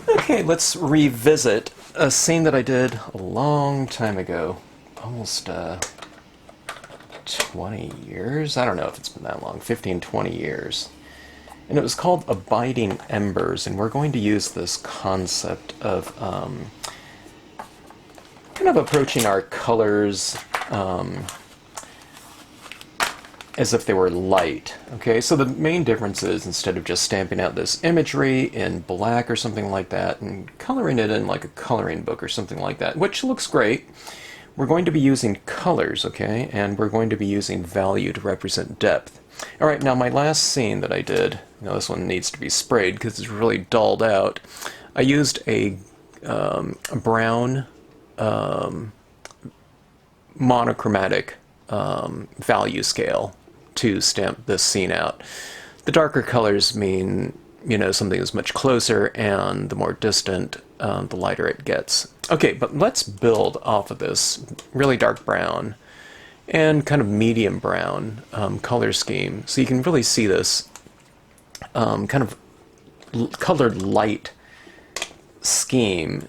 Okay, let's revisit a scene that I did a long time ago. Almost 20 years? I don't know if it's been that long. 15, 20 years. And it was called Abiding Embers, and we're going to use this concept of kind of approaching our colors as if they were light. Okay, so the main difference is instead of just stamping out this imagery in black or something like that and coloring it in like a coloring book or something like that, which looks great, we're going to be using colors, okay, and we're going to be using value to represent depth. All right, now my last scene that I did, this one needs to be sprayed because it's really dulled out. I used a brown monochromatic value scale to stamp this scene out. The darker colors mean, something is much closer, and the more distant, the lighter it gets. Okay, but let's build off of this really dark brown and kind of medium brown color scheme. So you can really see this kind of colored light scheme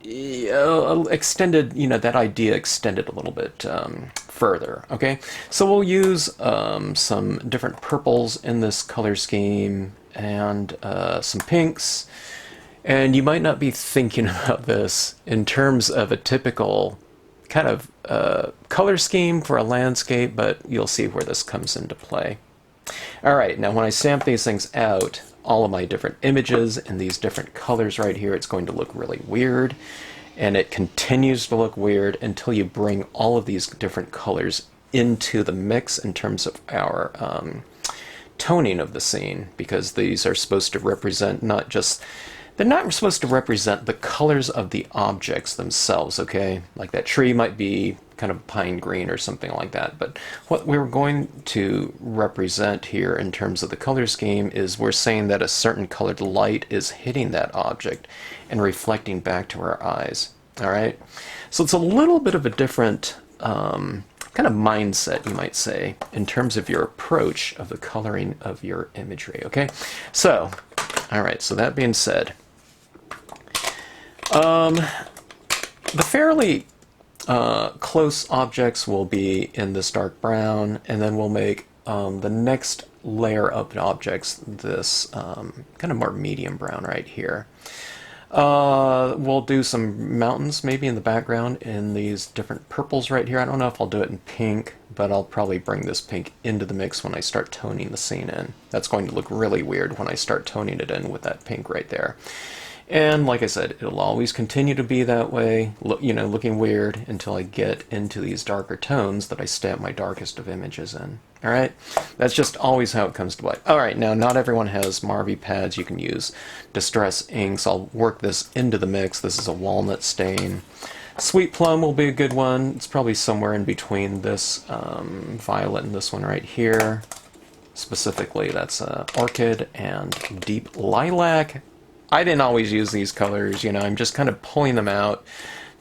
extended, that idea extended a little bit further, okay? So we'll use some different purples in this color scheme and some pinks. And you might not be thinking about this in terms of a typical kind of color scheme for a landscape, but you'll see where this comes into play. All right, now when I stamp these things out, all of my different images in these different colors right here, it's going to look really weird, and it continues to look weird until you bring all of these different colors into the mix in terms of our toning of the scene, because these are supposed to represent they're not supposed to represent the colors of the objects themselves, okay? Like that tree might be kind of pine green or something like that, but what we're going to represent here in terms of the color scheme is we're saying that a certain colored light is hitting that object and reflecting back to our eyes, all right? So it's a little bit of a different kind of mindset, you might say, in terms of your approach of the coloring of your imagery, okay? So, all right, so that being said, the fairly close objects will be in this dark brown, and then we'll make the next layer of objects this kind of more medium brown right here. We'll do some mountains maybe in the background in these different purples right here. I don't know if I'll do it in pink, but I'll probably bring this pink into the mix when I start toning the scene in. That's going to look really weird when I start toning it in with that pink right there. And like I said, it'll always continue to be that way, looking weird until I get into these darker tones that I stamp my darkest of images in. All right? That's just always how it comes to play. All right, now not everyone has Marvy pads. You can use Distress inks. I'll work this into the mix. This is a walnut stain. Sweet Plum will be a good one. It's probably somewhere in between this violet and this one right here. Specifically, that's Orchid and Deep Lilac. I didn't always use these colors, I'm just kind of pulling them out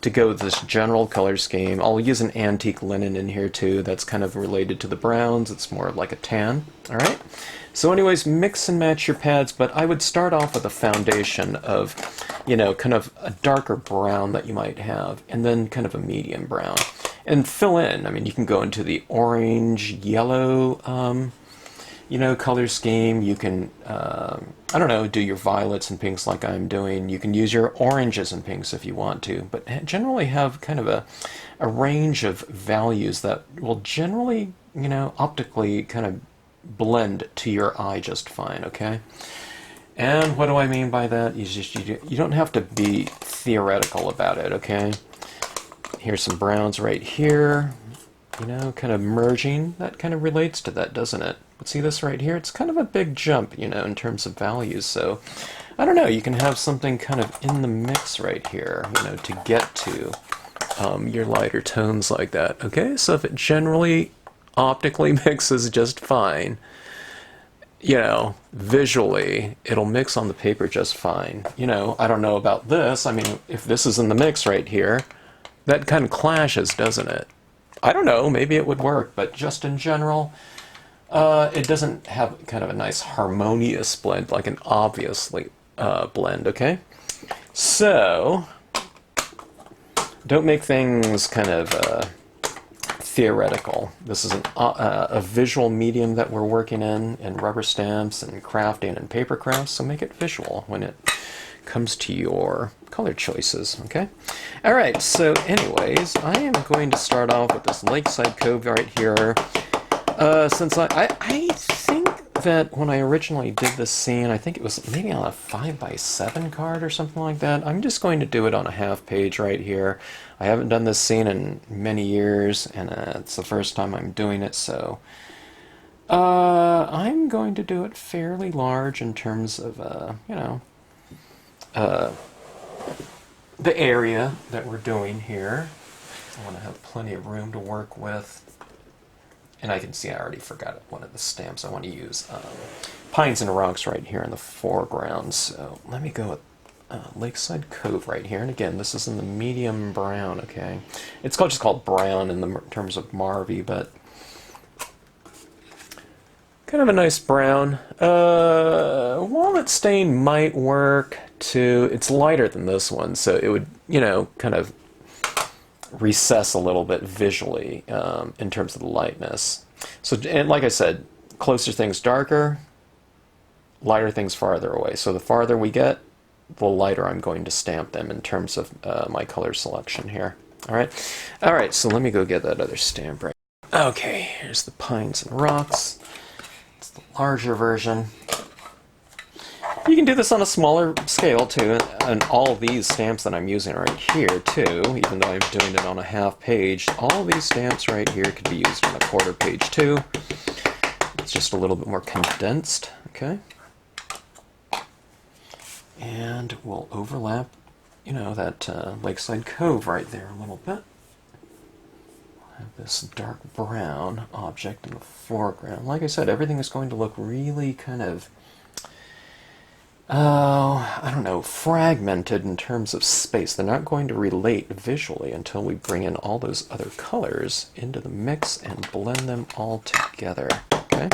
to go with this general color scheme. I'll use an antique linen in here too. That's kind of related to the browns. It's more like a tan, all right? So anyways, mix and match your pads, but I would start off with a foundation of, kind of a darker brown that you might have, and then kind of a medium brown. And fill in. I mean, you can go into the orange, yellow, color scheme. You can, do your violets and pinks like I'm doing. You can use your oranges and pinks if you want to, but generally have kind of a range of values that will generally, optically kind of blend to your eye just fine, okay? And what do I mean by that? You don't have to be theoretical about it, okay? Here's some browns right here, kind of merging. That kind of relates to that, doesn't it? But see this right here? It's kind of a big jump, in terms of values. So, I don't know, you can have something kind of in the mix right here, to get to your lighter tones like that. Okay, so if it generally optically mixes just fine, visually, it'll mix on the paper just fine. I don't know about this. I mean, if this is in the mix right here, that kind of clashes, doesn't it? I don't know, maybe it would work, but just in general, it doesn't have kind of a nice harmonious blend like an obviously blend, okay? So, don't make things kind of theoretical. This is a visual medium that we're working in rubber stamps and crafting and paper crafts, so make it visual when it comes to your color choices, okay? All right, so anyways, I am going to start off with this Lakeside Cove right here. Since I think that when I originally did this scene, I think it was maybe on a 5x7 card or something like that. I'm just going to do it on a half page right here. I haven't done this scene in many years, and it's the first time I'm doing it, so I'm going to do it fairly large in terms of, you know, the area that we're doing here. I want to have plenty of room to work with. And I can see I already forgot one of the stamps. I want to use Pines and Rocks right here in the foreground. So let me go with Lakeside Cove right here. And again, this is in the medium brown, okay? It's just called brown in the terms of Marvy, but kind of a nice brown. Walnut stain might work too. It's lighter than this one, so it would, you know, kind of recess a little bit visually in terms of the lightness. So, and like I said, closer things darker, lighter things farther away. So the farther we get, the lighter I'm going to stamp them in terms of my color selection here. All right, so let me go get that other stamp right. Okay, here's the Pines and Rocks. It's the larger version. You can do this on a smaller scale too, and all these stamps that I'm using right here too, even though I'm doing it on a half page, all these stamps right here could be used on a quarter page too. It's just a little bit more condensed, okay? And we'll overlap, you know, that Lakeside Cove right there a little bit. We'll have this dark brown object in the foreground. Like I said, everything is going to look really kind of I don't know, fragmented in terms of space. They're not going to relate visually until we bring in all those other colors into the mix and blend them all together, okay?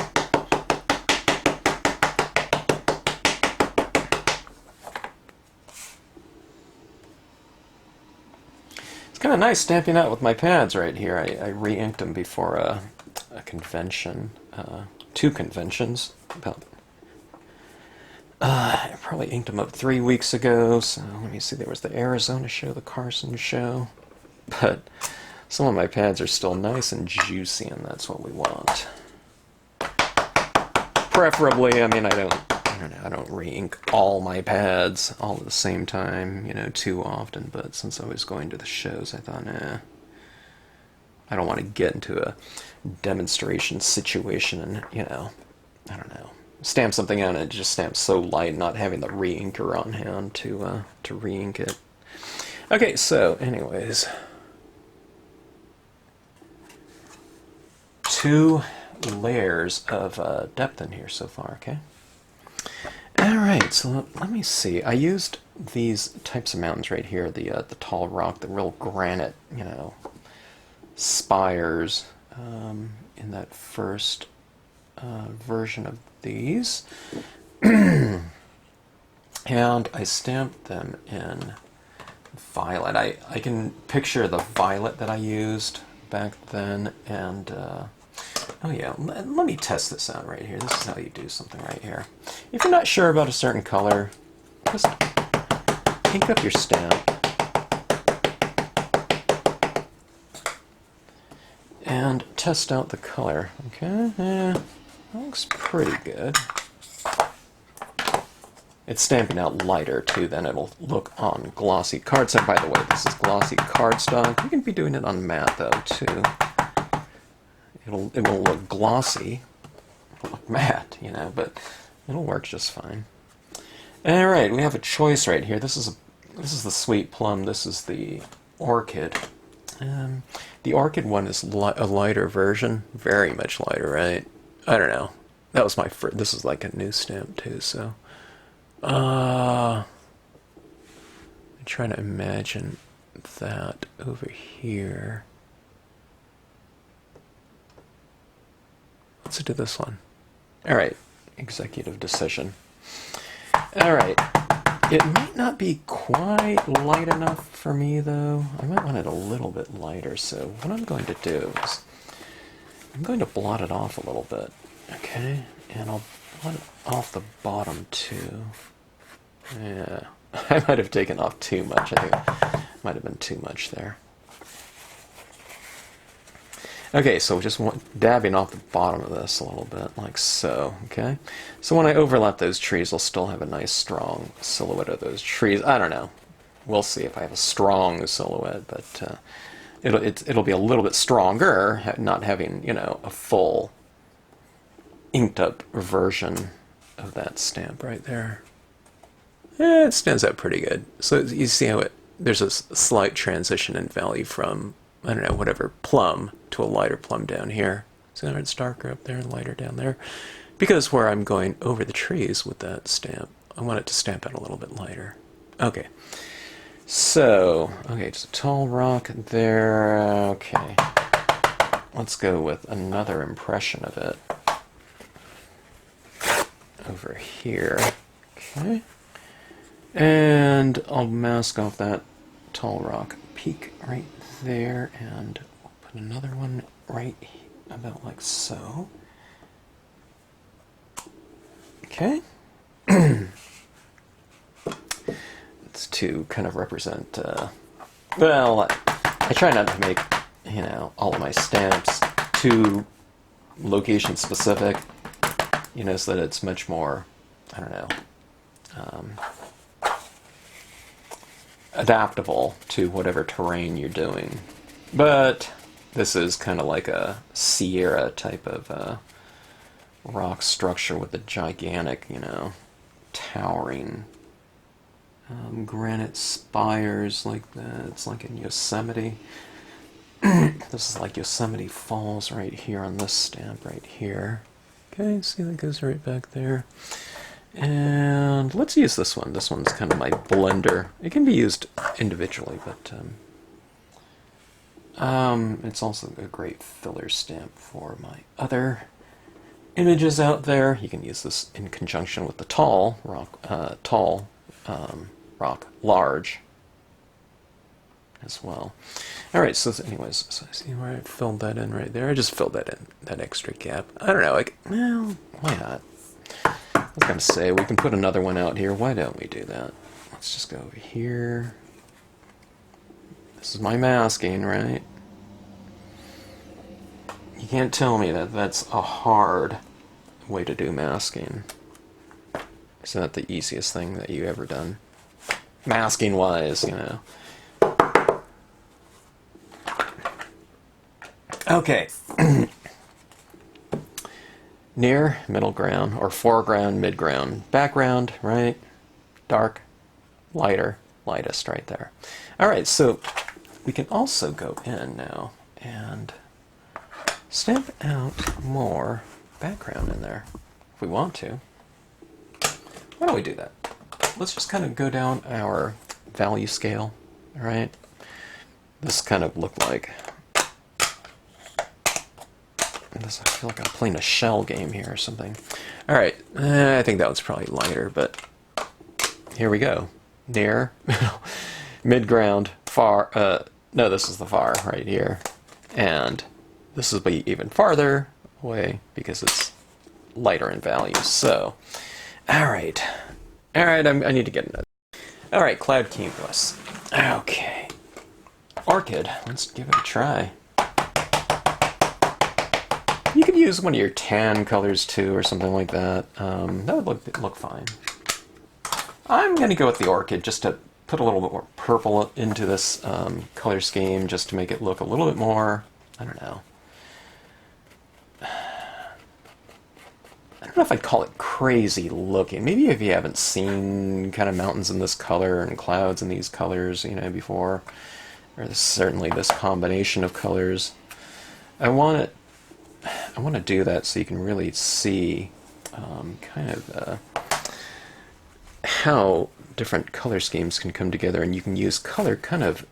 It's kind of nice stamping out with my pads right here. I re-inked them before a convention, 2 conventions, about I probably inked them up 3 weeks ago, so let me see, there was the Arizona show, the Carson show, but some of my pads are still nice and juicy, and that's what we want. Preferably, I mean, I don't re-ink all my pads all at the same time, you know, too often, but since I was going to the shows, I thought, I don't want to get into a demonstration situation and, you know, I don't know, stamp something out and it just stamps so light, not having the re-inker on hand to re-ink it. Okay, so anyways, 2 layers of depth in here so far, okay? Alright, so let me see. I used these types of mountains right here, the tall rock, the real granite, you know, spires in that first version of these. And I stamped them in violet. I can picture the violet that I used back then, and oh yeah, let me test this out right here. This is how you do something right here. If you're not sure about a certain color, just ink up your stamp and test out the color. Okay, yeah, that looks pretty good. It's stamping out lighter too than it'll look on glossy cardstock. By the way, this is glossy cardstock. You can be doing it on matte though too. It will look glossy, it'll look matte, you know, but it'll work just fine. All right, we have a choice right here. This is the sweet plum. This is the orchid. The orchid one is a lighter version, very much lighter, right? I don't know. That was my first. This is like a new stamp too, so. I'm trying to imagine that over here. Let's do this one. All right, executive decision. All right, It might not be quite light enough for me, though. I might want it a little bit lighter, so what I'm going to do is I'm going to blot it off a little bit, okay? And I'll blot it off the bottom, too. Yeah, I might have taken off too much. I think it might have been too much there. Okay, so just dabbing off the bottom of this a little bit, like so, okay? So when I overlap those trees, I'll still have a nice, strong silhouette of those trees. I don't know. We'll see if I have a strong silhouette, but it'll be a little bit stronger, not having, you know, a full inked-up version of that stamp right there. It stands out pretty good. So you see how there's a slight transition in value from, I don't know, whatever, plum to a lighter plum down here. See how it's darker up there and lighter down there? Because where I'm going over the trees with that stamp, I want it to stamp out a little bit lighter. Okay. So, okay, just a tall rock there. Okay. Let's go with another impression of it. Over here. Okay. And I'll mask off that tall rock peak right there, and we'll put another one right about like so. Okay. It's to kind of represent, well, I try not to make, you know, all of my stamps too location specific, you know, so that it's much more, I don't know, adaptable to whatever terrain you're doing. But this is kind of like a Sierra type of rock structure with a gigantic, you know, towering granite spires like that. It's like in Yosemite. This is like Yosemite Falls right here on this stamp right here. Okay, see that goes right back there. And let's use this one. This one's kind of my blender. It can be used individually, but it's also a great filler stamp for my other images out there. You can use this in conjunction with the tall rock large as well. All right, so anyways, so see where I filled that in right there? I just filled that in, that extra gap. I don't know, like, well, why not? I was going to say, we can put another one out here. Why don't we do that? Let's just go over here. This is my masking, right? You can't tell me that that's a hard way to do masking. It's not the easiest thing that you've ever done. Masking-wise, you know. Okay. Near, middle ground, or foreground, midground, background, right? Dark, lighter, lightest right there. All right, so we can also go in now and stamp out more background in there if we want to. Why don't we do that? Let's just kind of go down our value scale, all right? This kind of looked like this. I feel like I'm playing a shell game here or something. All right, I think that was probably lighter, but here we go. Near, mid-ground, far. No, this is the far right here, and this will be even farther away because it's lighter in value. So, all right, I need to get another. All right, Cloud Cumulus. Okay, Orchid. Let's give it a try. You could use one of your tan colors too, or something like that. That would look fine. I'm going to go with the Orchid just to put a little bit more purple into this color scheme, just to make it look a little bit more, I don't know. I don't know if I'd call it crazy looking. Maybe if you haven't seen kind of mountains in this color and clouds in these colors, you know, before, or certainly this combination of colors. I want to do that so you can really see kind of how different color schemes can come together, and you can use color kind of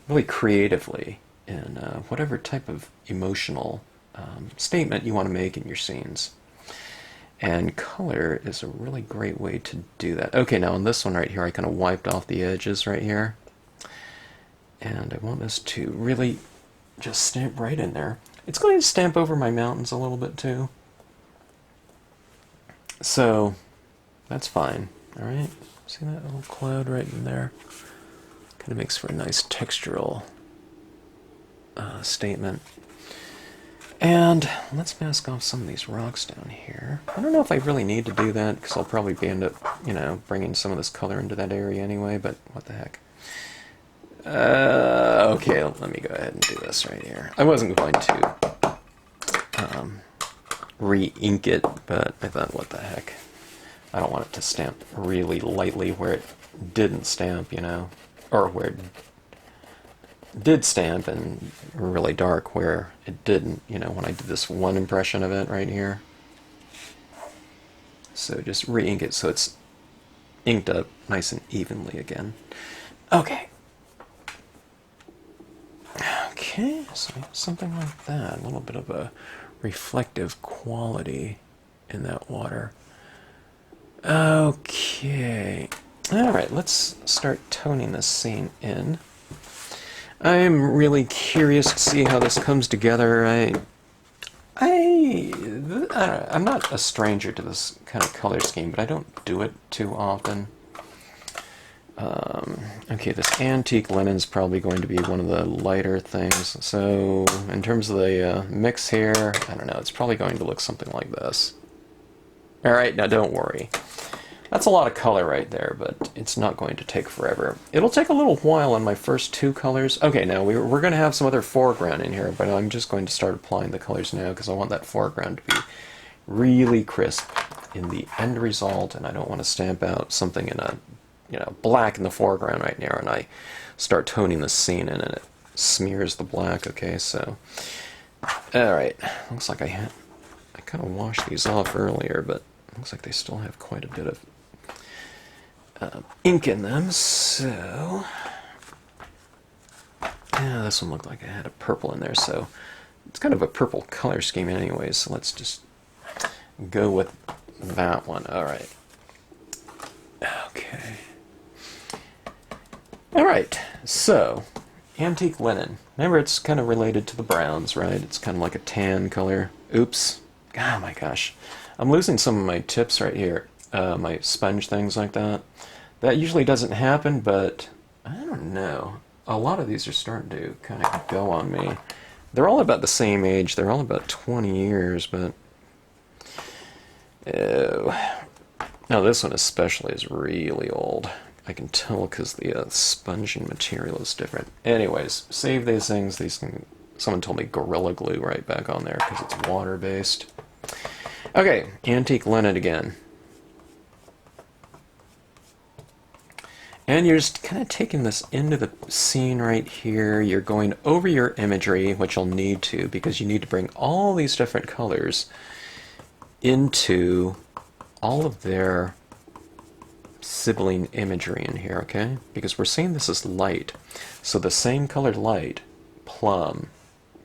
really creatively in whatever type of emotional statement you want to make in your scenes. And color is a really great way to do that. Okay, now on this one right here, I kind of wiped off the edges right here. And I want this to really just stamp right in there. It's going to stamp over my mountains a little bit too. So that's fine. Alright, see that little cloud right in there? Kind of makes for a nice textural statement. And let's mask off some of these rocks down here. I don't know if I really need to do that, because I'll probably end up, you know, bringing some of this color into that area anyway, but what the heck. Okay, let me go ahead and do this right here. I wasn't going to re-ink it, but I thought, what the heck. I don't want it to stamp really lightly where it didn't stamp, you know, or where it did stamp, and really dark where it didn't, you know, when I did this one impression of it right here. So just re-ink it so it's inked up nice and evenly again. Okay. Okay, so something like that, a little bit of a reflective quality in that water. Okay. Alright, let's start toning this scene in. I'm really curious to see how this comes together. I'm not a stranger to this kind of color scheme, but I don't do it too often. Okay, this antique linen's probably going to be one of the lighter things. So, in terms of the mix here, I don't know, it's probably going to look something like this. Alright, now don't worry. That's a lot of color right there, but it's not going to take forever. It'll take a little while on my first two colors. Okay, now we're going to have some other foreground in here, but I'm just going to start applying the colors now because I want that foreground to be really crisp in the end result, and I don't want to stamp out something in a, you know, black in the foreground right now, and I start toning the scene in and it smears the black. Okay, so alright, looks like I kind of washed these off earlier, but looks like they still have quite a bit of ink in them, so yeah, this one looked like I had a purple in there, so it's kind of a purple color scheme anyway, so let's just go with that one. Alright. Okay. Alright, so antique linen. Remember, it's kind of related to the browns, right? It's kind of like a tan color. Oops. Oh my gosh. I'm losing some of my tips right here. My sponge things like that. That usually doesn't happen, but I don't know. A lot of these are starting to kind of go on me. They're all about the same age. They're all about 20 years, but now this one especially is really old. I can tell because the sponging material is different. Anyways, save these things. Someone told me Gorilla Glue right back on there because it's water-based. Okay, antique linen again. And you're just kind of taking this into the scene right here. You're going over your imagery, which you'll need to, because you need to bring all these different colors into all of their sibling imagery in here, okay? Because we're seeing this as light. So the same colored light, plum,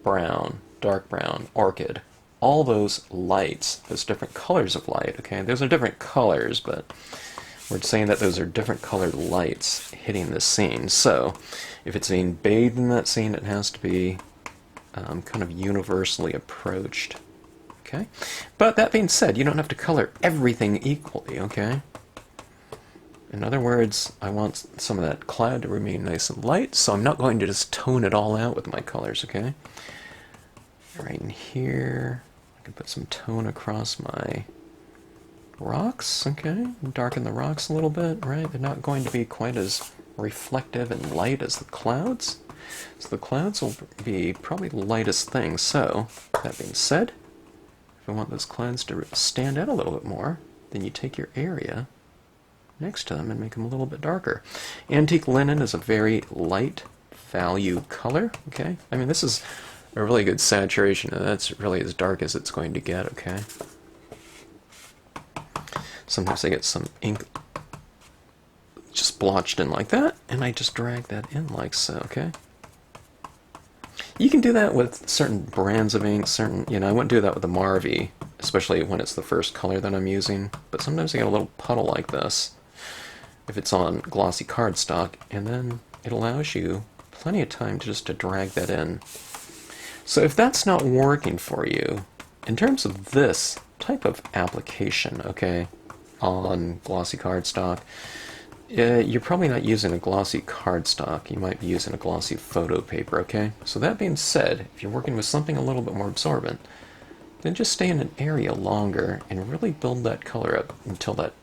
brown, dark brown, orchid, all those lights, those different colors of light, okay? Those are different colors, but we're saying that those are different colored lights hitting this scene. So if it's being bathed in that scene, it has to be kind of universally approached, okay? But that being said, you don't have to color everything equally, okay? In other words, I want some of that cloud to remain nice and light, so I'm not going to just tone it all out with my colors, okay? Right in here, I can put some tone across my rocks, okay? Darken the rocks a little bit, right? They're not going to be quite as reflective and light as the clouds. So the clouds will be probably the lightest thing. So, that being said, if I want those clouds to stand out a little bit more, then you take your area next to them and make them a little bit darker. Antique linen is a very light value color, okay? I mean, this is a really good saturation, and that's really as dark as it's going to get, okay? Sometimes I get some ink just blotched in like that, and I just drag that in like so, okay? You can do that with certain brands of ink, I wouldn't do that with the Marvy especially when it's the first color that I'm using, but sometimes I get a little puddle like this if it's on glossy cardstock, and then it allows you plenty of time just to drag that in. So if that's not working for you, in terms of this type of application, okay, on glossy cardstock, you're probably not using a glossy cardstock. You might be using a glossy photo paper, okay? So that being said, if you're working with something a little bit more absorbent, then just stay in an area longer and really build that color up until that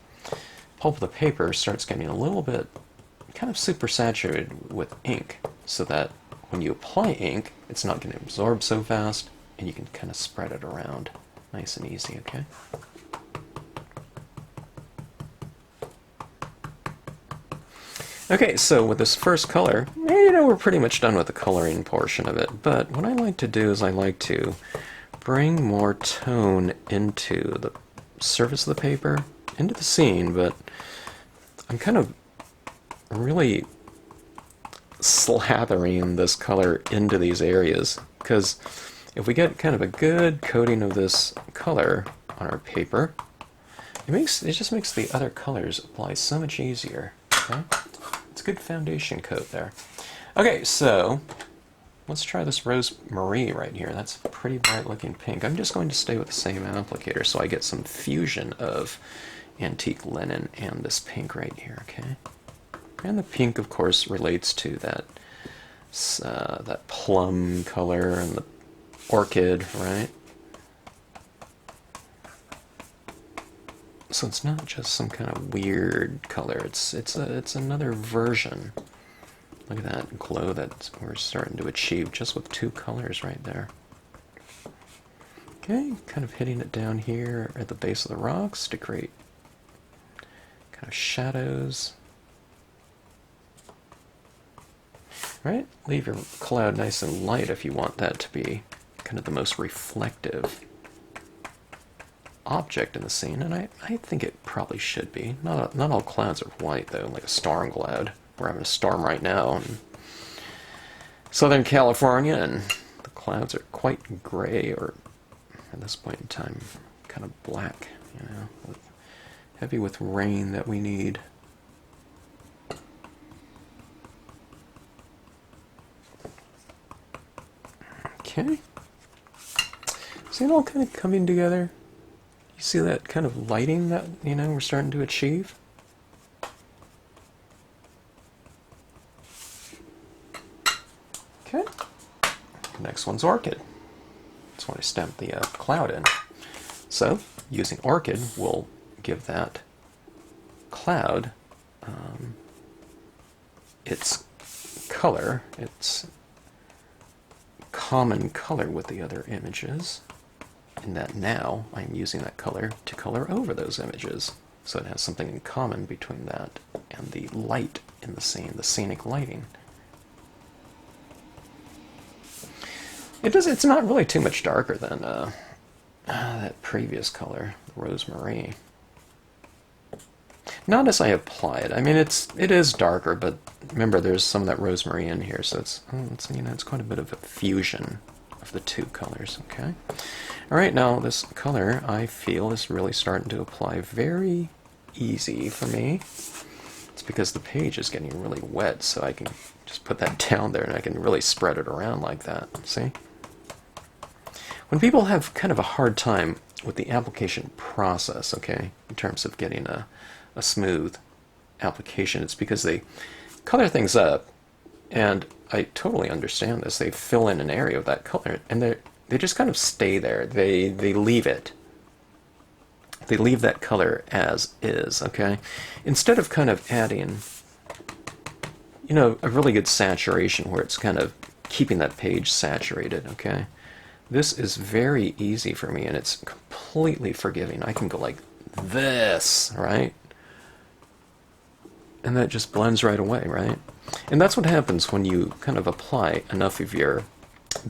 pulp of the paper starts getting a little bit kind of super saturated with ink, so that when you apply ink, it's not going to absorb so fast, and you can kind of spread it around nice and easy, okay? Okay, so with this first color, we're pretty much done with the coloring portion of it, but what I like to do is I like to bring more tone into the surface of the paper, into the scene, but I'm kind of really slathering this color into these areas, because if we get kind of a good coating of this color on our paper, it just makes the other colors apply so much easier, okay? It's a good foundation coat there. Okay, so let's try this Rose Marie right here. That's a pretty bright looking pink. I'm just going to stay with the same applicator so I get some fusion of antique linen and this pink right here, okay? And the pink, of course, relates to that that plum color and the orchid, right? So it's not just some kind of weird color. It's another version. Look at that glow that we're starting to achieve just with two colors right there. Okay, kind of hitting it down here at the base of the rocks to create kind of shadows. Right? Leave your cloud nice and light if you want that to be kind of the most reflective object in the scene, and I think it probably should be. Not all clouds are white, though, like a storm cloud. We're having a storm right now in Southern California, and the clouds are quite gray, or at this point in time, kind of black, heavy with rain that we need. Okay. See it all kind of coming together? You see that kind of lighting that, we're starting to achieve? Okay. Next one's orchid. That's when I stamp the cloud in. So, using orchid, we'll give that cloud its color, its common color with the other images, in that now I'm using that color to color over those images, so it has something in common between that and the light in the scene, the scenic lighting. It's not really too much darker than that previous color, Rose Marie. Not as I apply it. I mean, it is darker, but remember, there's some of that Rose Marie in here, so it's quite a bit of a fusion of the two colors. Okay. All right, now this color I feel is really starting to apply very easy for me. It's because the page is getting really wet, so I can just put that down there and I can really spread it around like that. See? When people have kind of a hard time with the application process, okay, in terms of getting a smooth application, it's because they color things up, and I totally understand this. They fill in an area of that color, and they just kind of stay there. They leave it. They leave that color as is, okay? Instead of kind of adding, a really good saturation where it's kind of keeping that page saturated, okay? This is very easy for me, and it's completely forgiving. I can go like this, right? And that just blends right away, right? And that's what happens when you kind of apply enough of your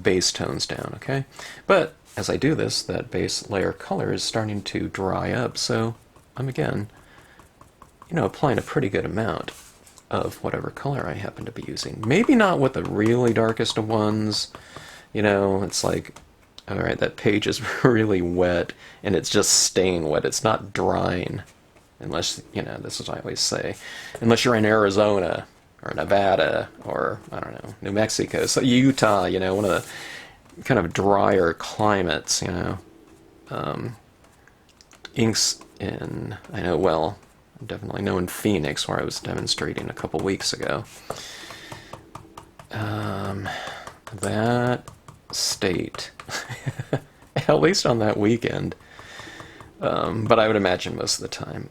base tones down, okay? But as I do this, that base layer color is starting to dry up, so I'm again, applying a pretty good amount of whatever color I happen to be using. Maybe not with the really darkest of ones, it's like Alright, that page is really wet, and it's just staying wet. It's not drying. Unless, you know, this is what I always say. Unless you're in Arizona, or Nevada, or, I don't know, New Mexico. So Utah, you know, one of the kind of drier climates, you know. Inks in, I know, well, definitely know in Phoenix, where I was demonstrating a couple weeks ago. That state, at least on that weekend, but I would imagine most of the time,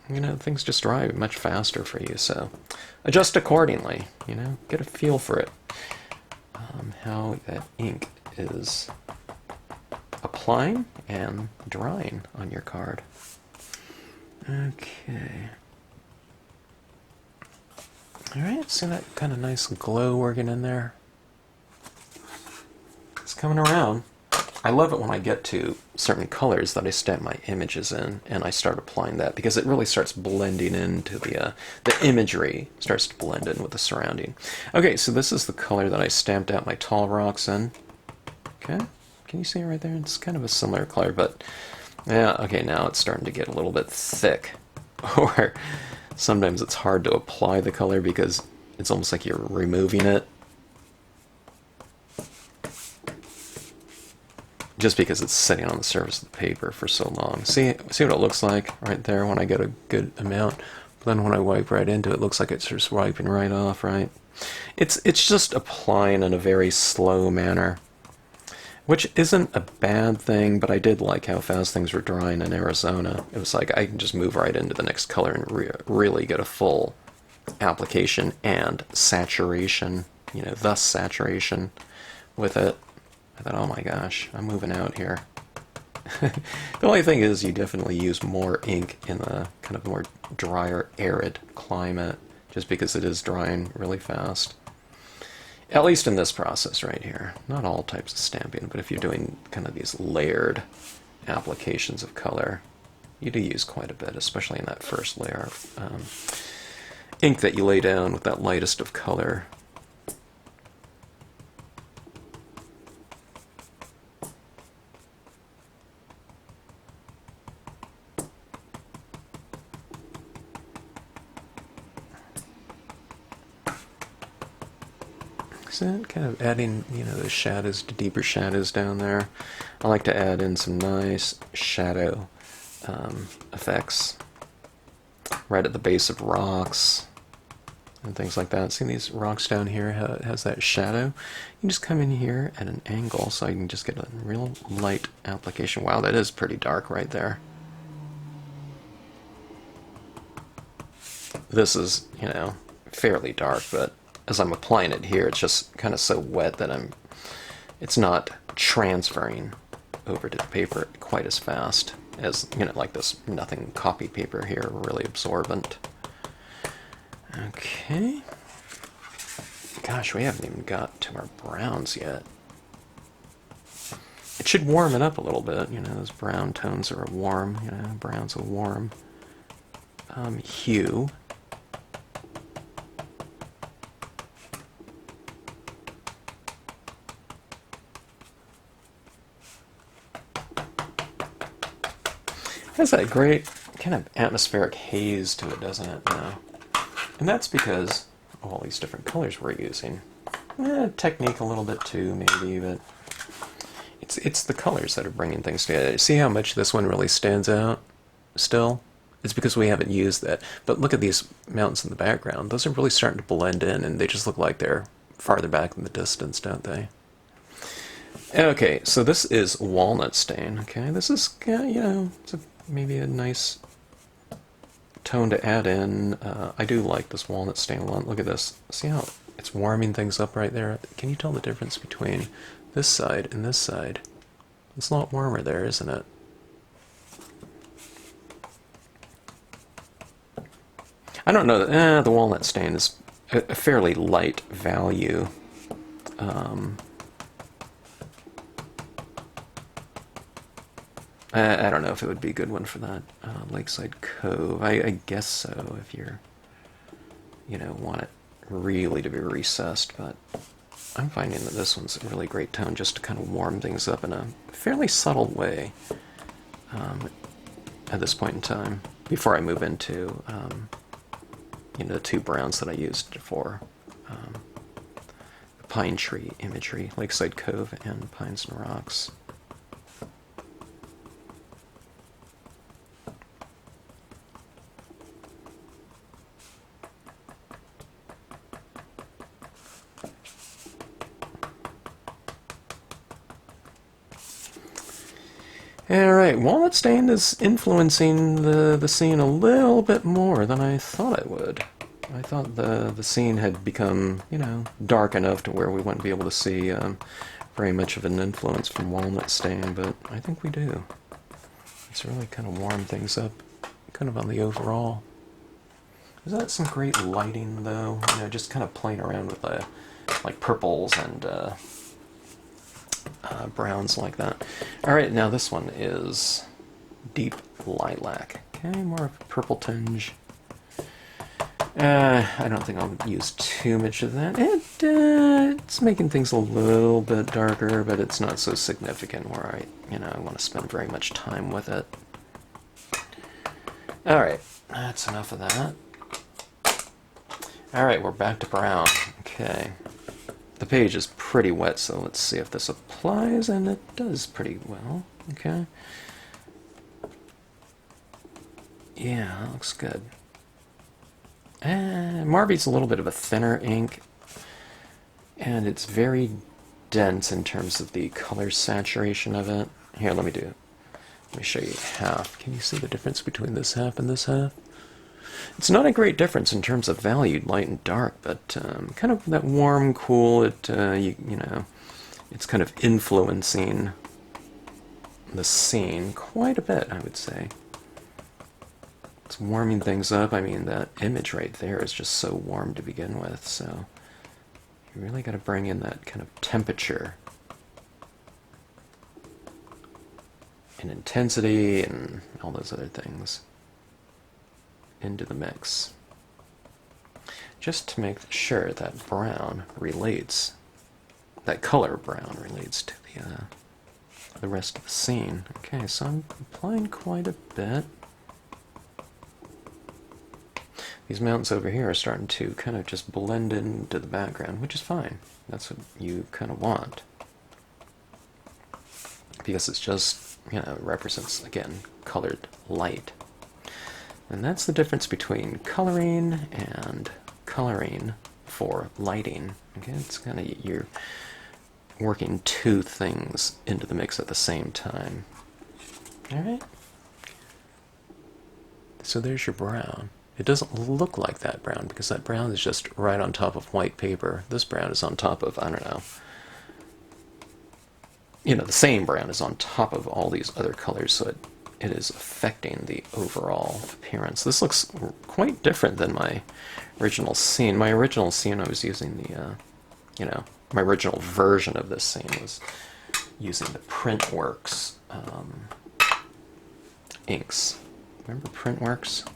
you know, things just dry much faster for you, so adjust accordingly, you know, get a feel for it, how that ink is applying and drying on your card. Okay. Alright, see that kind of nice glow working in there? It's coming around. I love it when I get to certain colors that I stamp my images in, and I start applying that, because it really starts blending into the imagery starts to blend in with the surrounding. Okay, so this is the color that I stamped out my tall rocks in. Okay, can you see it right there? It's kind of a similar color, but yeah, okay, now it's starting to get a little bit thick, or sometimes it's hard to apply the color because it's almost like you're removing it. Just because it's sitting on the surface of the paper for so long. See what it looks like right there when I get a good amount. But then when I wipe right into it, it looks like it's just wiping right off, right? It's just applying in a very slow manner, which isn't a bad thing, but I did like how fast things were drying in Arizona. It was like I can just move right into the next color and really get a full application and saturation, you know, thus saturation with it. I thought, oh my gosh, I'm moving out here. The only thing is you definitely use more ink in the kind of more drier, arid climate, just because it is drying really fast. At least in this process right here. Not all types of stamping, but if you're doing kind of these layered applications of color, you do use quite a bit, especially in that first layer of ink that you lay down with that lightest of color. So kind of adding, you know, the shadows, the deeper shadows down there. I like to add in some nice shadow effects right at the base of rocks and things like that. See these rocks down here, how it has that shadow? You just come in here at an angle so you can just get a real light application. Wow, that is pretty dark right there. This is, you know, fairly dark, but as I'm applying it here, it's just kind of so wet that it's not transferring over to the paper quite as fast as, you know, like this nothing copy paper here, really absorbent. Okay. Gosh, we haven't even got to our browns yet. It should warm it up a little bit, you know, those brown tones are a warm, you know, brown's a warm hue. It has that great kind of atmospheric haze to it, doesn't it? You know? And that's because of all these different colors we're using. Technique a little bit too, maybe, but it's the colors that are bringing things together. See how much this one really stands out still? It's because we haven't used that. But look at these mountains in the background. Those are really starting to blend in, and they just look like they're farther back in the distance, don't they? Okay, so this is walnut stain. Okay, this is, you know, it's maybe a nice tone to add in. I do like this walnut stain a lot. Look at this. See how it's warming things up right there? Can you tell the difference between this side and this side? It's a lot warmer there, isn't it? I don't know that the walnut stain is a fairly light value. I don't know if it would be a good one for that Lakeside Cove. I guess so, if you're, you know, want it really to be recessed, but I'm finding that this one's a really great tone just to kind of warm things up in a fairly subtle way at this point in time, before I move into the two browns that I used for the pine tree imagery, Lakeside Cove and Pines and Rocks. Alright, Walnut Stain is influencing the scene a little bit more than I thought it would. I thought the scene had become, dark enough to where we wouldn't be able to see very much of an influence from Walnut Stain, but I think we do. It's really kind of warmed things up, kind of on the overall. Is that some great lighting, though? Just kind of playing around with like purples and browns like that. Alright, now this one is Deep Lilac. Okay, more of a purple tinge. I don't think I'll use too much of that. It's making things a little bit darker, but it's not so significant where I want to spend very much time with it. Alright, that's enough of that. Alright, we're back to brown. Okay. The page is pretty wet, so let's see if this applies, and it does pretty well. Okay. Yeah, that looks good. Marby's a little bit of a thinner ink, and it's very dense in terms of the color saturation of it. Here, let me show you half. Can you see the difference between this half and this half? It's not a great difference in terms of value, light and dark, but kind of that warm, cool, it's kind of influencing the scene quite a bit, I would say. It's warming things up. I mean, that image right there is just so warm to begin with, so you really got to bring in that kind of temperature and intensity and all those other things into the mix, just to make sure that brown relates, that color brown relates to the rest of the scene. Okay, so I'm applying quite a bit. These mountains over here are starting to kind of just blend into the background, which is fine. That's what you kind of want, because it's just, it represents, again, colored light. And that's the difference between coloring and coloring for lighting. Okay, it's kind of, you're working two things into the mix at the same time. Alright? So there's your brown. It doesn't look like that brown, because that brown is just right on top of white paper. This brown is on top of, I don't know, the same brown is on top of all these other colors, so it is affecting the overall appearance. This looks quite different than my original scene. My original scene, I was using my original version of this scene was using the Printworks inks. Remember Printworks?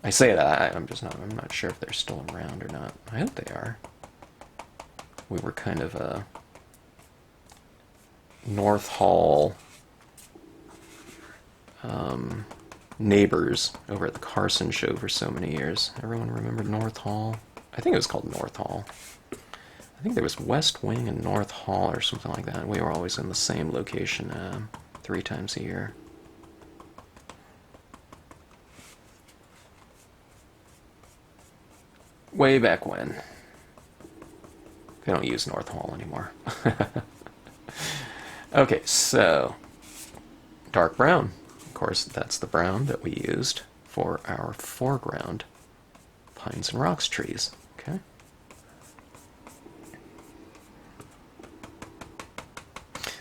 I say that, I'm not sure if they're still around or not. I hope they are. We were kind of a North Hall neighbors over at the Carson show for so many years. Everyone remember North Hall? I think it was called North Hall. I think there was West Wing and North Hall or something like that. We were always in the same location 3 times a year. Way back when. They don't use North Hall anymore. Okay, so dark brown. Of course, that's the brown that we used for our foreground Pines and Rocks trees. Okay.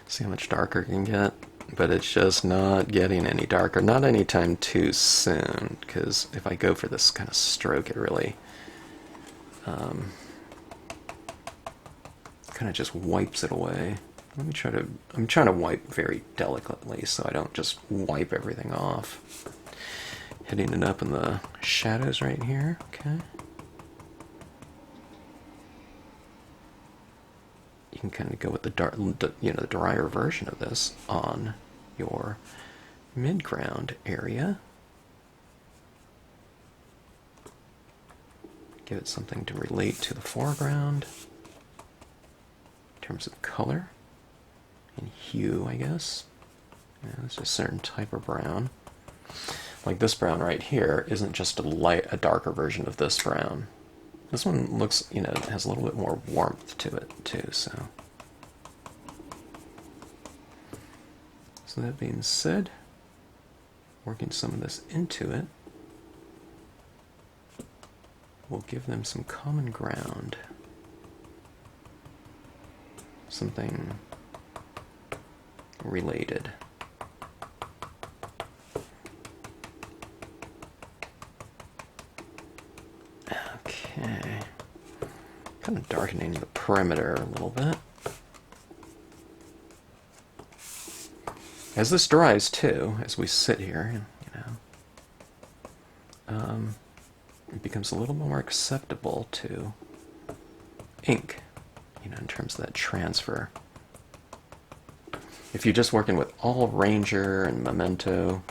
See how much darker it can get? But it's just not getting any darker. Not anytime too soon, because if I go for this kind of stroke, it really kind of just wipes it away. I'm trying to wipe very delicately so I don't just wipe everything off. Hitting it up in the shadows right here, okay. can kind of go with the dark, the drier version of this on your midground area. Give it something to relate to the foreground in terms of color and hue, I guess. Yeah, it's a certain type of brown. Like this brown right here isn't just a darker version of this brown. This one looks, has a little bit more warmth to it too, so. So that being said, working some of this into it will give them some common ground. Something related. Okay. Kind of darkening the perimeter a little bit. As this dries too, as we sit here, it becomes a little more acceptable to ink, in terms of that transfer. If you're just working with all Ranger and Memento,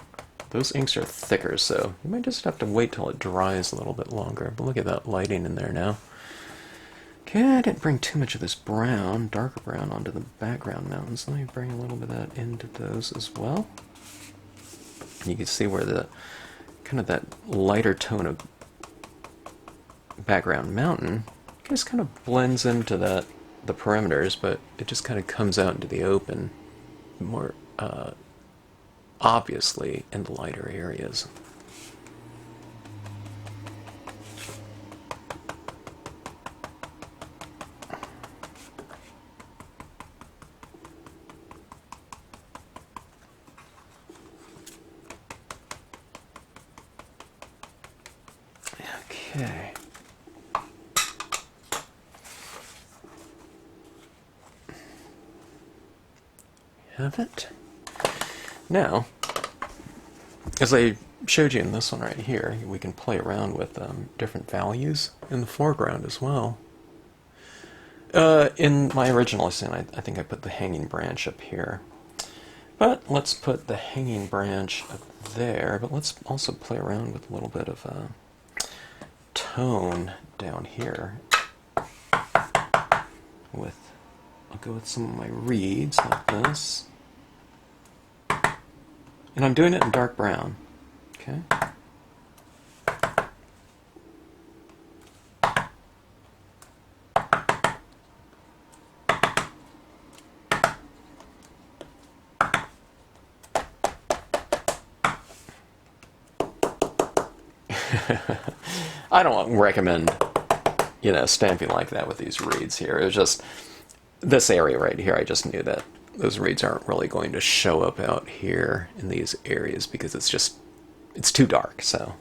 those inks are thicker, so you might just have to wait till it dries a little bit longer. But look at that lighting in there now. Okay, I didn't bring too much of this brown, darker brown, onto the background mountains. Let me bring a little bit of that into those as well. You can see where the kind of that lighter tone of background mountain just kind of blends into the perimeters, but it just kind of comes out into the open more obviously in the lighter areas. Okay. Have it. Now, as I showed you in this one right here, we can play around with different values in the foreground as well. In my original scene, I think I put the hanging branch up here. But let's put the hanging branch up there, but let's also play around with a little bit of tone down here. I'll go with some of my reeds like this. And I'm doing it in dark brown. Okay. I don't recommend, stamping like that with these reeds here. It was just this area right here. I just knew that those reeds aren't really going to show up out here in these areas because it's too dark. So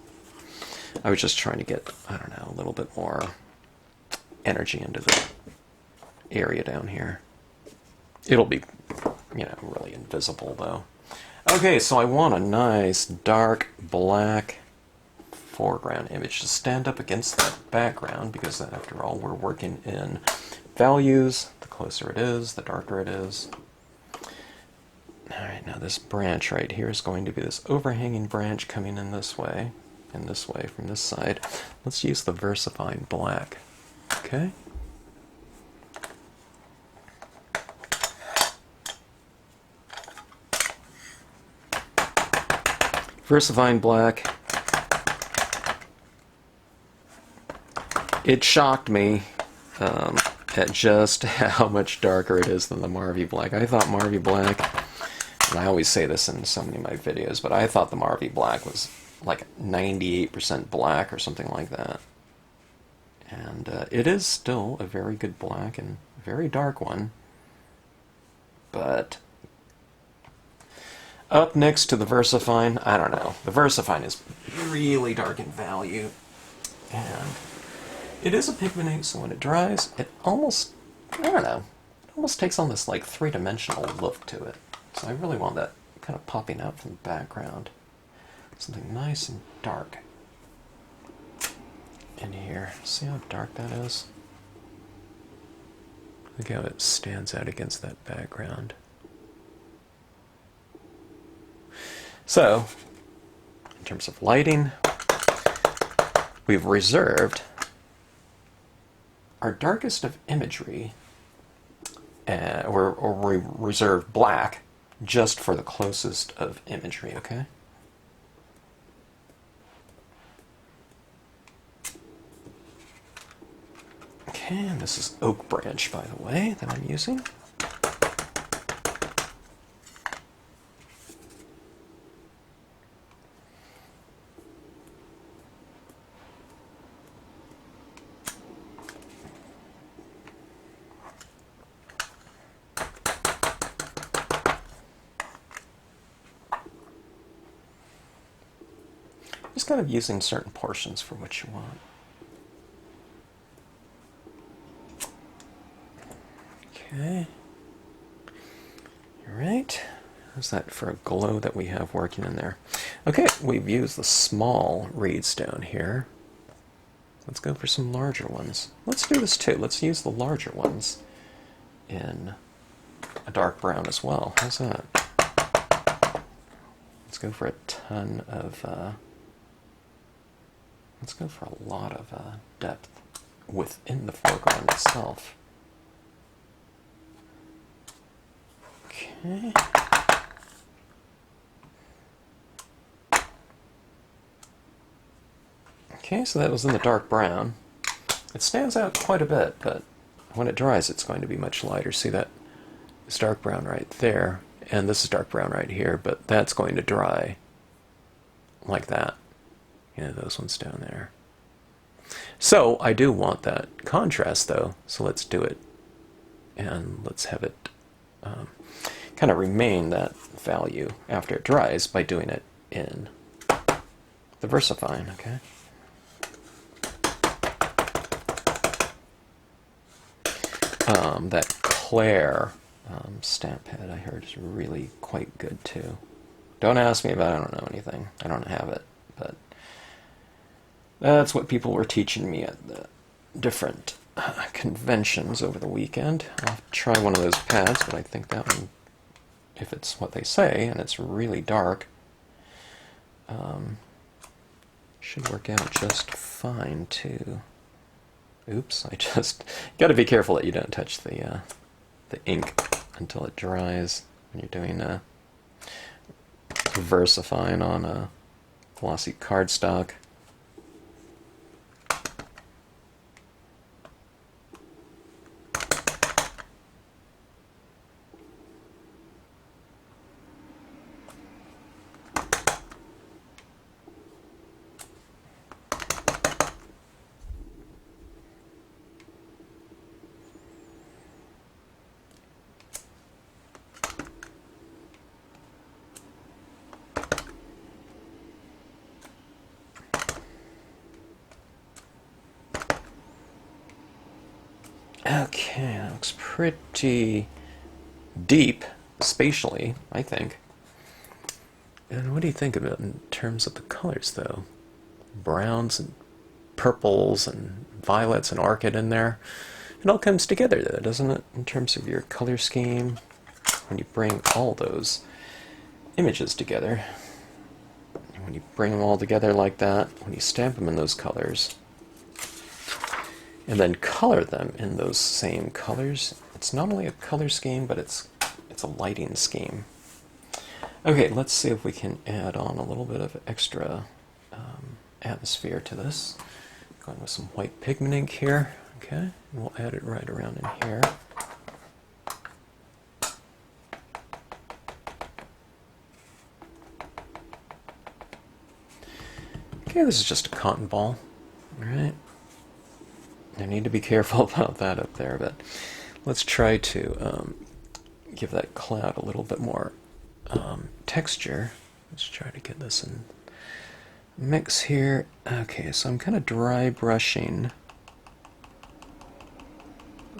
I was just trying to get, I don't know, a little bit more energy into the area down here. It'll be, really invisible though. Okay, so I want a nice dark black foreground image to stand up against that background, because after all, we're working in values. The closer it is, the darker it is. Alright, now this branch right here is going to be this overhanging branch coming in this way, and this way from this side. Let's use the VersaFine black. Okay? VersaFine black. It shocked me at just how much darker it is than the Marvy black. I thought Marvy black, and I always say this in so many of my videos, but I thought the Marvy black was like 98% black or something like that. And it is still a very good black and very dark one. But up next to the VersaFine, I don't know. The VersaFine is really dark in value. And it is a pigment, so when it dries, it almost, I don't know, it almost takes on this like three-dimensional look to it. So I really want that kind of popping out from the background. Something nice and dark in here. See how dark that is? Look how it stands out against that background. So, in terms of lighting, we've reserved our darkest of imagery, or we reserved black just for the closest of imagery, okay? Okay, and this is oak branch, by the way, that I'm using. Just kind of using certain portions for what you want. Okay. All right. How's that for a glow that we have working in there? Okay, we've used the small reed stone here. Let's go for some larger ones. Let's do this too. Let's use the larger ones in a dark brown as well. How's that? Let's go for a ton of... let's go for a lot of depth within the foreground itself. Okay. Okay, so that was in the dark brown. It stands out quite a bit, but when it dries, it's going to be much lighter. See, that is dark brown right there, and this is dark brown right here, but that's going to dry like that. You know, those ones down there. So I do want that contrast, though, so let's do it. And let's have it kind of remain that value after it dries by doing it in the VersaFine, okay? That Claire stamp head I heard is really quite good too. Don't ask me about it, I don't know anything. I don't have it, but that's what people were teaching me at the different conventions over the weekend. I'll try one of those pads, but I think that one, if it's what they say, and it's really dark, should work out just fine too. Oops, I just got to be careful that you don't touch the ink until it dries when you're doing VersaFine on a glossy cardstock. Okay, that looks pretty deep spatially, I think. And what do you think of it in terms of the colors, though? Browns and purples and violets and orchid in there. It all comes together, though, doesn't it, in terms of your color scheme, when you bring all those images together. When you bring them all together like that, when you stamp them in those colors, and then color them in those same colors, it's not only a color scheme, but it's a lighting scheme. Okay, let's see if we can add on a little bit of extra atmosphere to this. Going with some white pigment ink here. Okay, and we'll add it right around in here. Okay, this is just a cotton ball. All right. I need to be careful about that up there, but let's try to give that cloud a little bit more texture. Let's try to get this in mix here. Okay, so I'm kind of dry brushing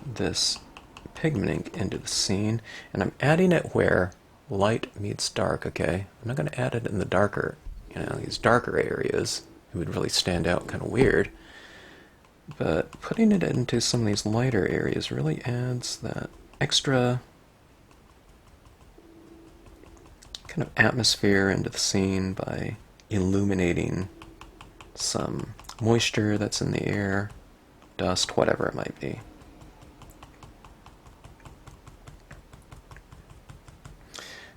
this pigment ink into the scene, and I'm adding it where light meets dark, okay? I'm not going to add it in the darker, these darker areas. It would really stand out kind of weird. But putting it into some of these lighter areas really adds that extra kind of atmosphere into the scene by illuminating some moisture that's in the air, dust, whatever it might be.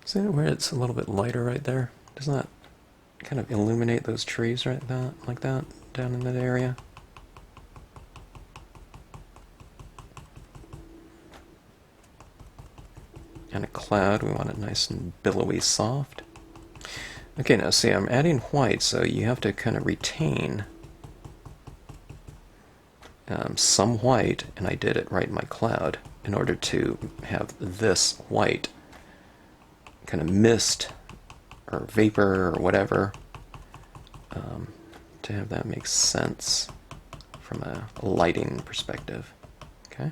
See where it's a little bit lighter right there? Doesn't that kind of illuminate those trees right like that down in that area? And a cloud, we want it nice and billowy soft. Okay, now see, I'm adding white, so you have to kind of retain some white, and I did it right in my cloud, in order to have this white kind of mist or vapor or whatever, to have that make sense from a lighting perspective. Okay.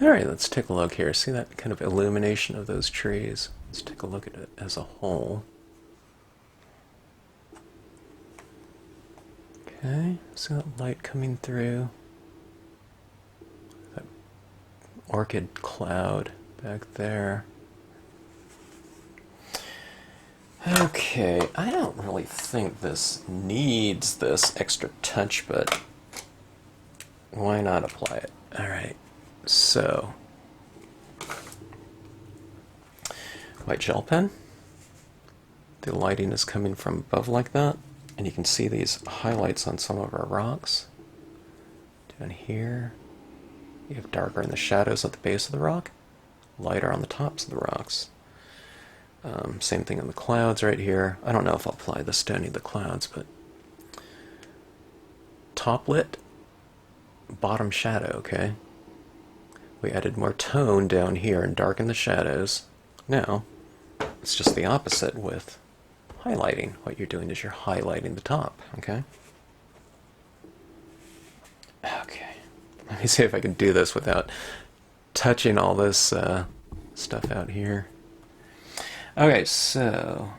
Alright, let's take a look here. See that kind of illumination of those trees? Let's take a look at it as a whole. Okay, see that light coming through? That orchid cloud back there. Okay, I don't really think this needs this extra touch, but why not apply it? Alright. So, white gel pen. The lighting is coming from above like that, and you can see these highlights on some of our rocks. Down here, you have darker in the shadows at the base of the rock, lighter on the tops of the rocks. Same thing in the clouds right here. I don't know if I'll apply this to any of the clouds, but top lit, bottom shadow, okay? We added more tone down here and darkened the shadows. Now, it's just the opposite with highlighting. What you're doing is you're highlighting the top, okay? Okay. Let me see if I can do this without touching all this stuff out here. Okay, so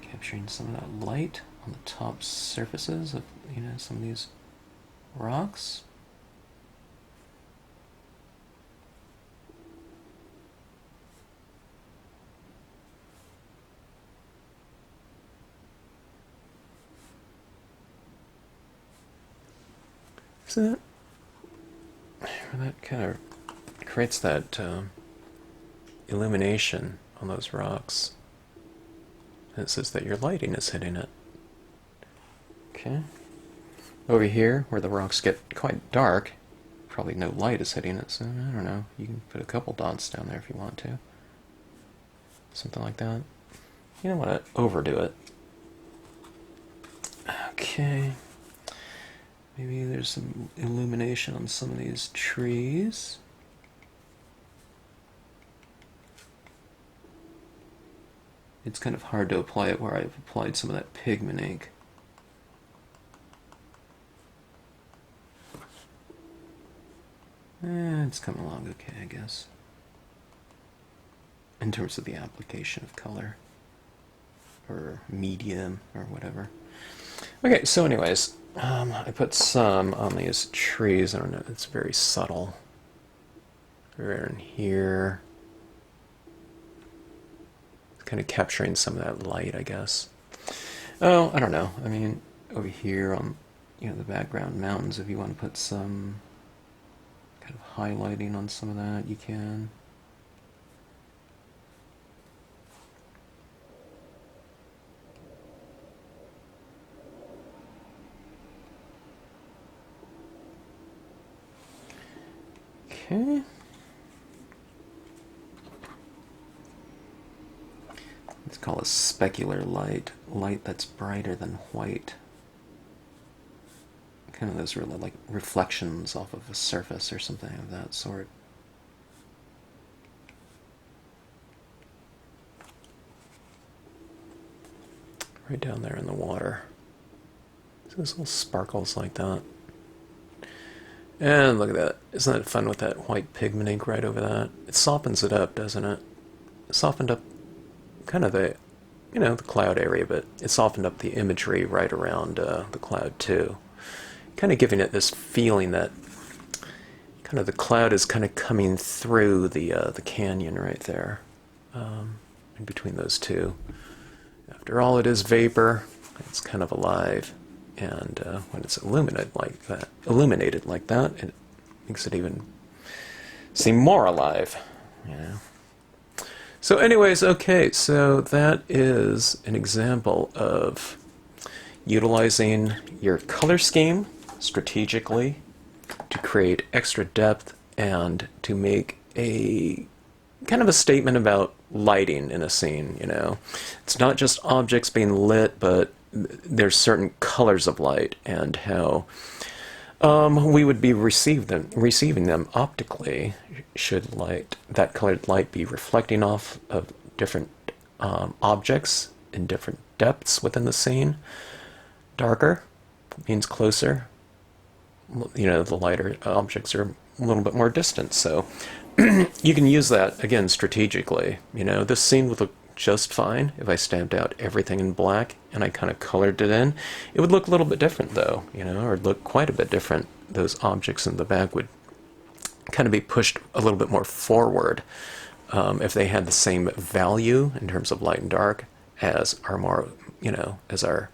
capturing some of that light on the top surfaces of, some of these rocks. So that kind of creates that illumination on those rocks. And it says that your lighting is hitting it. Okay. Over here, where the rocks get quite dark, probably no light is hitting it, so I don't know. You can put a couple dots down there if you want to. Something like that. You don't want to overdo it. Okay. Maybe there's some illumination on some of these trees. It's kind of hard to apply it where I've applied some of that pigment ink. It's coming along okay, I guess, in terms of the application of color, or medium, or whatever. Okay, so anyways, I put some on these trees. I don't know, it's very subtle. Right in here. It's kind of capturing some of that light, I guess. Oh, I don't know. I mean, over here on, the background mountains, if you want to put some kind of highlighting on some of that, you can. Okay. It's called a specular light. Light that's brighter than white. Kind of those really like reflections off of a surface or something of that sort. Right down there in the water. So those little sparkles like that. And look at that. Isn't that fun with that white pigment ink right over that? It softens it up, doesn't it? It softened up kind of the, you know, the cloud area, but it softened up the imagery right around the cloud too. Kind of giving it this feeling that kind of the cloud is kind of coming through the canyon right there, in between those two. After all, it is vapor. It's kind of alive, and when it's illuminated like that, it makes it even seem more alive. You know. So, anyways, okay. So that is an example of utilizing your color scheme strategically to create extra depth and to make a kind of a statement about lighting in a scene. You know, it's not just objects being lit, but there's certain colors of light and how we would be receiving them optically. Should that colored light be reflecting off of different objects in different depths within the scene? Darker means closer. You know, the lighter objects are a little bit more distant, so you can use that, again, strategically. You know, this scene would look just fine if I stamped out everything in black and I kind of colored it in. It would look a little bit different, though, you know, or look quite a bit different. Those objects in the back would kind of be pushed a little bit more forward if they had the same value in terms of light and dark as our more, you know, as our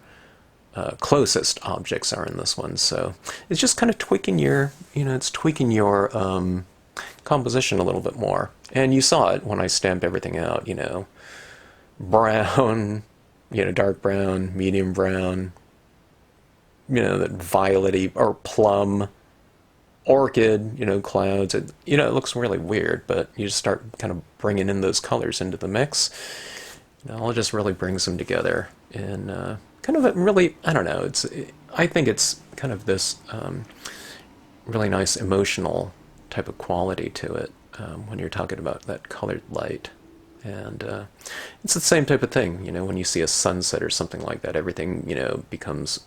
closest objects are in this one. So it's just kind of tweaking your, you know, it's tweaking your composition a little bit more. And you saw it when I stamped everything out, you know, brown, you know, dark brown, medium brown, you know, that violet-y or plum, orchid, you know, clouds. You know, it looks really weird, but you just start kind of bringing in those colors into the mix. You know, it just really brings them together in kind of a really, I don't know, I think it's kind of this really nice emotional type of quality to it when you're talking about that colored light. And it's the same type of thing, you know, when you see a sunset or something like that, everything, you know, becomes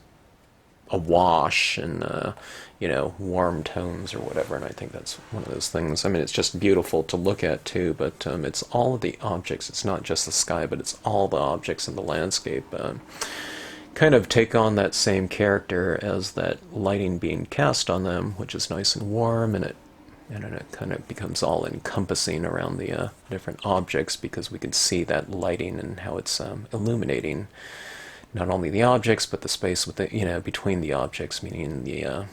awash and, you know, warm tones or whatever, and I think that's one of those things. I mean, it's just beautiful to look at too, but it's all of the objects. It's not just the sky, but it's all the objects in the landscape kind of take on that same character as that lighting being cast on them, which is nice and warm, and it kind of becomes all encompassing around the different objects, because we can see that lighting and how it's illuminating not only the objects but the space with the, you know, between the objects, meaning the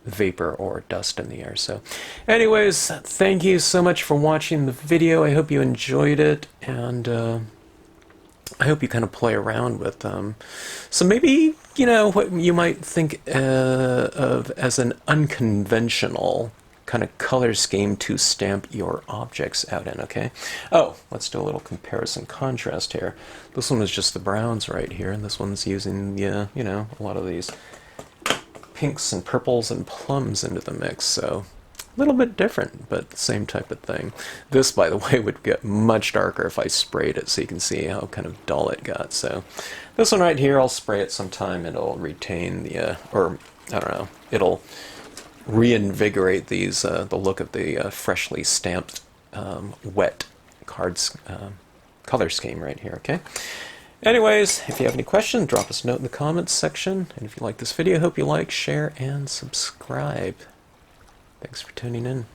vapor or dust in the air. So anyways, thank you so much for watching the video. I hope you enjoyed it, and I hope you kind of play around with so maybe, you know, what you might think of as an unconventional kind of color scheme to stamp your objects out in, okay? Oh, let's do a little comparison contrast here. This one is just the browns right here, and this one's using, you know, a lot of these pinks and purples and plums into the mix, so a little bit different, but the same type of thing. This, by the way, would get much darker if I sprayed it, so you can see how kind of dull it got. So this one right here, I'll spray it sometime, and it'll retain the, or I don't know, it'll reinvigorate these the look of the freshly stamped wet cards color scheme right here. Okay, anyways, if you have any questions, drop us a note in the comments section, and if you like this video, hope you like, share, and subscribe. Thanks for tuning in.